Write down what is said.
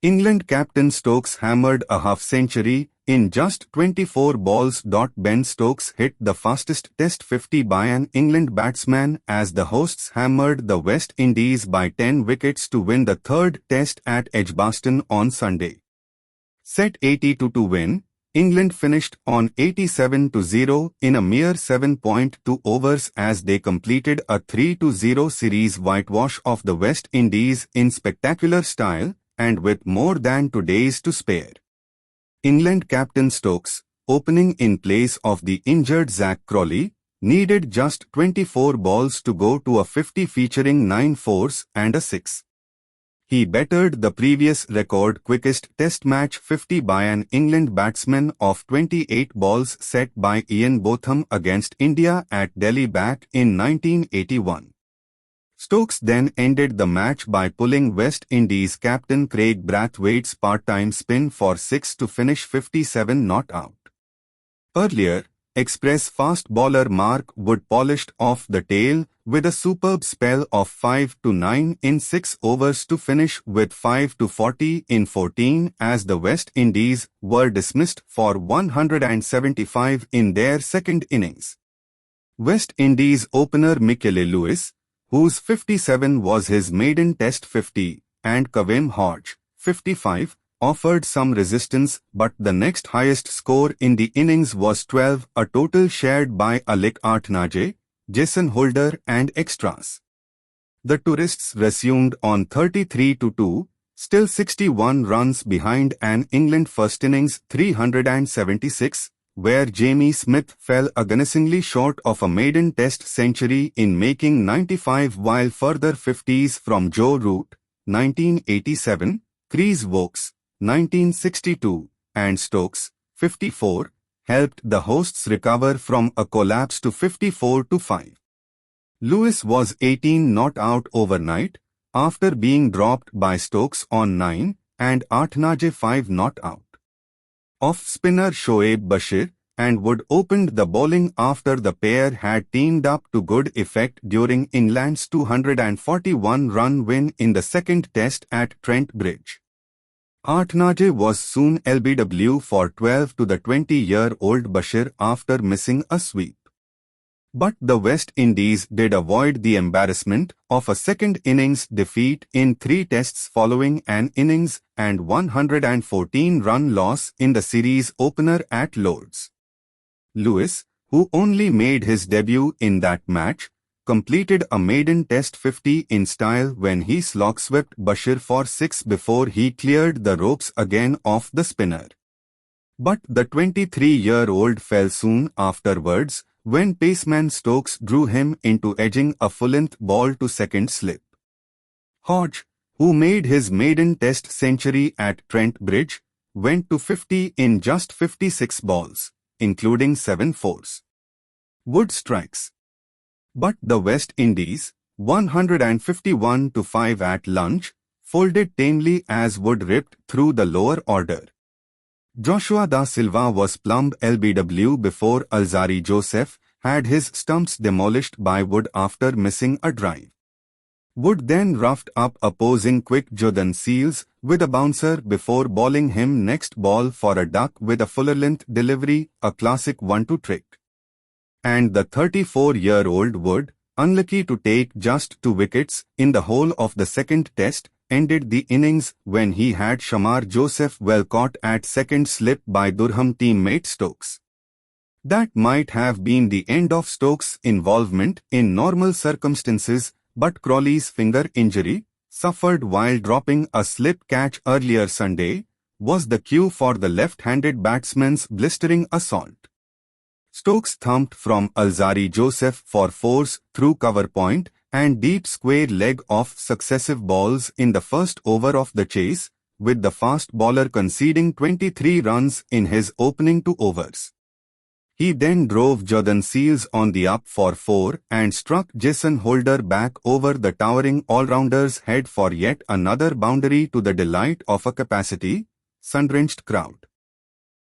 England captain Stokes hammered a half-century in just 24 balls. Ben Stokes hit the fastest Test 50 by an England batsman as the hosts hammered the West Indies by 10 wickets to win the third Test at Edgbaston on Sunday. Set 82 to win, England finished on 87-0 in a mere 7.2 overs as they completed a 3-0 series whitewash of the West Indies in spectacular style and with more than 2 days to spare. England captain Stokes, opening in place of the injured Zak Crawley, needed just 24 balls to go to a 50 featuring 9 fours and a 6. He bettered the previous record quickest Test match 50 by an England batsman of 28 balls set by Ian Botham against India at Delhi back in 1981. Stokes then ended the match by pulling West Indies captain Craig Brathwaite's part-time spin for 6 to finish 57 not out. Earlier, express fast bowler Mark Wood polished off the tail with a superb spell of 5-9 in 6 overs to finish with 5-40 in 14 as the West Indies were dismissed for 175 in their second innings. West Indies opener Michael Lewis, whose 57 was his maiden Test 50, and Kavem Hodge, 55, offered some resistance, but the next highest score in the innings was 12, a total shared by Alik Atnaje, Jason Holder and extras. The tourists resumed on 33-2, still 61 runs behind an England first innings 376, where Jamie Smith fell agonizingly short of a maiden Test century in making 95 while further 50s from Joe Root, 1987, Chris Woakes, 1962, and Stokes, 54, helped the hosts recover from a collapse to 54-5. Lewis was 18 not out overnight, after being dropped by Stokes on 9, and Atnaje 5 not out. Off-spinner Shoaib Bashir and Wood opened the bowling after the pair had teamed up to good effect during England's 241-run win in the second Test at Trent Bridge. Atnaje was soon LBW for 12 to the 20-year-old Bashir after missing a sweep. But the West Indies did avoid the embarrassment of a second innings defeat in 3 tests following an innings and 114-run loss in the series opener at Lord's. Lewis, who only made his debut in that match, completed a maiden Test 50 in style when he slog-swept Bashir for 6 before he cleared the ropes again off the spinner. But the 23-year-old fell soon afterwards, when paceman Stokes drew him into edging a full-length ball to second slip. Hodge, who made his maiden Test century at Trent Bridge, went to 50 in just 56 balls, including 7 fours. Wood strikes. But the West Indies, 151-5 at lunch, folded tamely as Wood ripped through the lower order. Joshua Da Silva was plumb LBW before Alzarri Joseph had his stumps demolished by Wood after missing a drive. Wood then roughed up opposing quick Jordan Seals with a bouncer before bowling him next ball for a duck with a fuller-length delivery, a classic 1-2 trick. And the 34-year-old Wood, unlucky to take just 2 wickets in the whole of the second Test, ended the innings when he had Shamar Joseph well caught at second slip by Durham teammate Stokes. That might have been the end of Stokes' involvement in normal circumstances, but Crawley's finger injury, suffered while dropping a slip catch earlier Sunday, was the cue for the left-handed batsman's blistering assault. Stokes thumped from Alzarri Joseph for 4s through cover point and deep square leg off successive balls in the first over of the chase, with the fast bowler conceding 23 runs in his opening 2 overs. He then drove Jordan Seals on the up for 4 and struck Jason Holder back over the towering all-rounder's head for yet another boundary to the delight of a capacity, sun-drenched crowd.